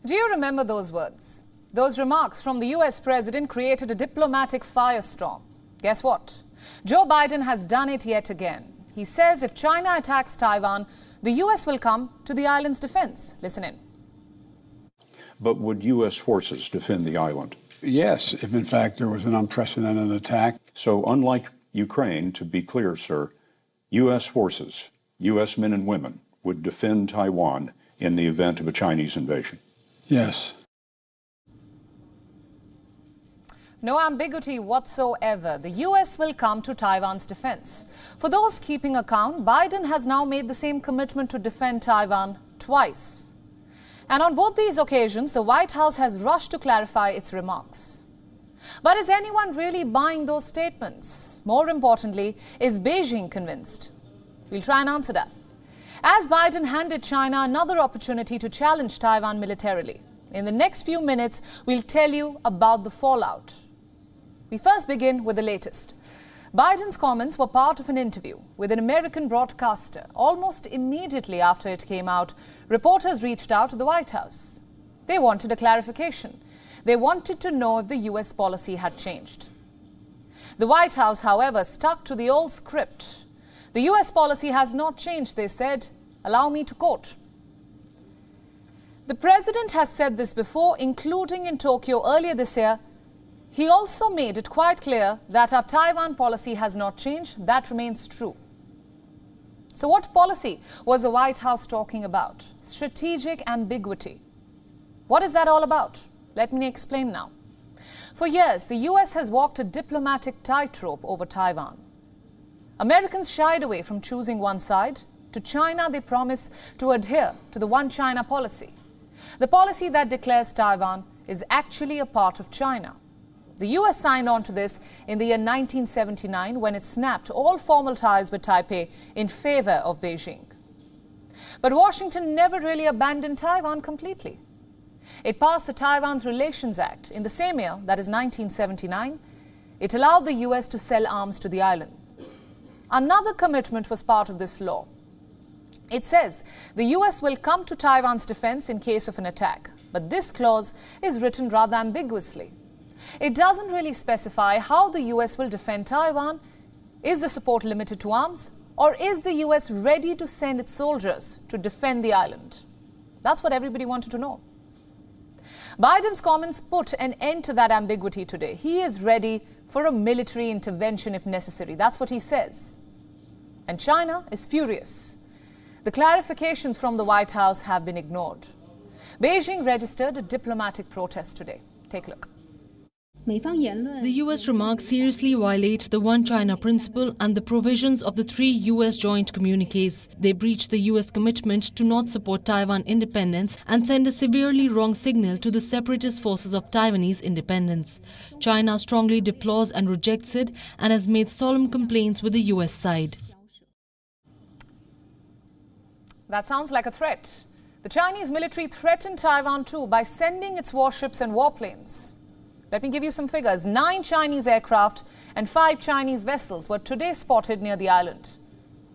Do you remember those words? Those remarks from the US president created a diplomatic firestorm. Guess what? Joe Biden has done it yet again. He says if China attacks Taiwan, the US will come to the island's defense. Listen in. But would US forces defend the island? Yes, if in fact there was an unprecedented attack. So unlike Ukraine, to be clear, sir, US forces, US men and women, would defend Taiwan in the event of a Chinese invasion? Yes. No ambiguity whatsoever. The US will come to Taiwan's defense. For those keeping account, Biden has now made the same commitment to defend Taiwan twice. And on both these occasions, the White House has rushed to clarify its remarks. But is anyone really buying those statements? More importantly, is Beijing convinced? We'll try and answer that. As Biden handed China another opportunity to challenge Taiwan militarily. In the next few minutes, we'll tell you about the fallout. We first begin with the latest. Biden's comments were part of an interview with an American broadcaster. Almost immediately after it came out, reporters reached out to the White House. They wanted a clarification. They wanted to know if the US policy had changed. The White House, however, stuck to the old script. The US policy has not changed, they said. Allow me to quote. The president has said this before, including in Tokyo earlier this year. He also made it quite clear that our Taiwan policy has not changed. That remains true. So what policy was the White House talking about? Strategic ambiguity. What is that all about? Let me explain now. For years, the US has walked a diplomatic tightrope over Taiwan. Americans shied away from choosing one side. To China, they promised to adhere to the One China policy. The policy that declares Taiwan is actually a part of China. The US signed on to this in the year 1979 when it snapped all formal ties with Taipei in favor of Beijing. But Washington never really abandoned Taiwan completely. It passed the Taiwan's Relations Act in the same year, that is 1979. It allowed the US to sell arms to the island. Another commitment was part of this law. It says the US will come to Taiwan's defense in case of an attack. But this clause is written rather ambiguously. It doesn't really specify how the US will defend Taiwan. Is the support limited to arms? Or is the US ready to send its soldiers to defend the island? That's what everybody wanted to know. Biden's comments put an end to that ambiguity today. He is ready for a military intervention if necessary. That's what he says. And China is furious. The clarifications from the White House have been ignored. Beijing registered a diplomatic protest today. Take a look. The US remarks seriously violate the One China principle and the provisions of the 3 US joint communiques. They breach the US commitment to not support Taiwan independence and send a severely wrong signal to the separatist forces of Taiwanese independence. China strongly deplores and rejects it and has made solemn complaints with the US side. That sounds like a threat. The Chinese military threatened Taiwan too by sending its warships and warplanes. Let me give you some figures. 9 Chinese aircraft and 5 Chinese vessels were today spotted near the island.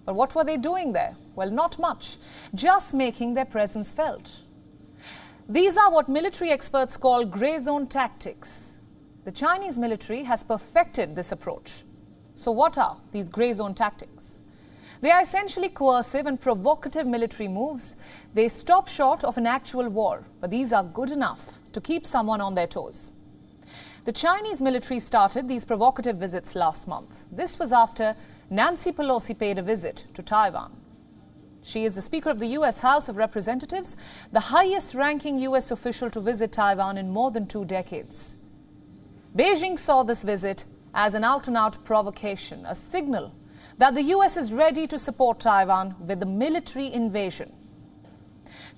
But what were they doing there? Well, not much, just making their presence felt. These are what military experts call grey zone tactics. The Chinese military has perfected this approach. So what are these grey zone tactics? They are essentially coercive and provocative military moves. They stop short of an actual war, but these are good enough to keep someone on their toes. The Chinese military started these provocative visits last month. This was after Nancy Pelosi paid a visit to Taiwan. She is the Speaker of the US House of Representatives, the highest-ranking US official to visit Taiwan in more than 2 decades. Beijing saw this visit as an out-and-out provocation, a signal that the US is ready to support Taiwan with a military invasion.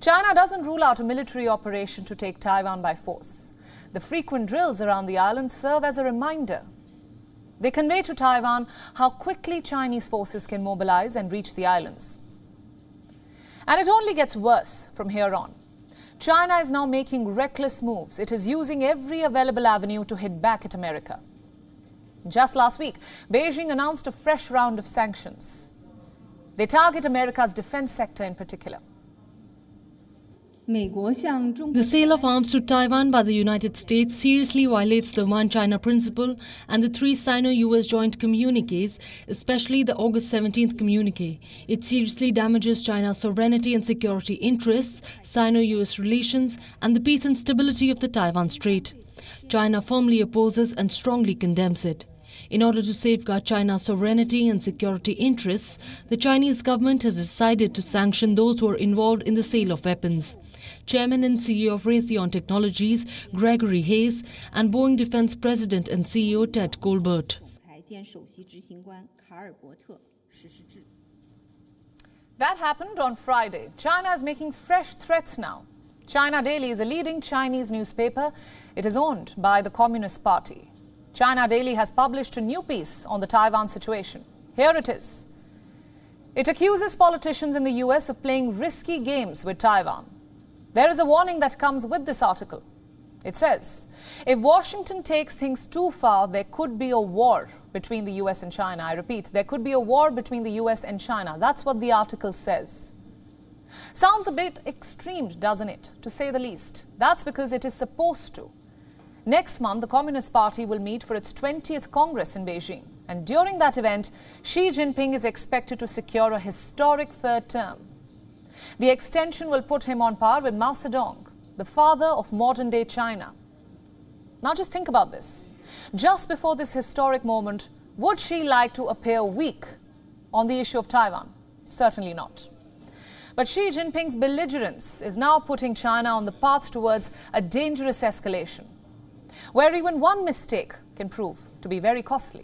China doesn't rule out a military operation to take Taiwan by force. The frequent drills around the island serve as a reminder. They convey to Taiwan how quickly Chinese forces can mobilize and reach the islands. And it only gets worse from here on. China is now making reckless moves. It is using every available avenue to hit back at America. Just last week, Beijing announced a fresh round of sanctions. They target America's defense sector in particular. The sale of arms to Taiwan by the United States seriously violates the One China principle and the three Sino-US joint communiques, especially the August 17th communique. It seriously damages China's sovereignty and security interests, Sino-US relations, and the peace and stability of the Taiwan Strait. China firmly opposes and strongly condemns it. In order to safeguard China's sovereignty and security interests, the Chinese government has decided to sanction those who are involved in the sale of weapons. Chairman and CEO of Raytheon Technologies, Gregory Hayes, and Boeing Defense President and CEO Ted Colbert. That happened on Friday. China is making fresh threats now. China Daily is a leading Chinese newspaper. It is owned by the Communist Party. China Daily has published a new piece on the Taiwan situation. Here it is. It accuses politicians in the US of playing risky games with Taiwan. There is a warning that comes with this article. It says, if Washington takes things too far, there could be a war between the US and China. I repeat, there could be a war between the US and China. That's what the article says. Sounds a bit extreme, doesn't it, to say the least? That's because it is supposed to. Next month, the Communist Party will meet for its 20th Congress in Beijing. And during that event, Xi Jinping is expected to secure a historic third term. The extension will put him on par with Mao Zedong, the father of modern-day China. Now just think about this. Just before this historic moment, would Xi like to appear weak on the issue of Taiwan? Certainly not. But Xi Jinping's belligerence is now putting China on the path towards a dangerous escalation, where even one mistake can prove to be very costly.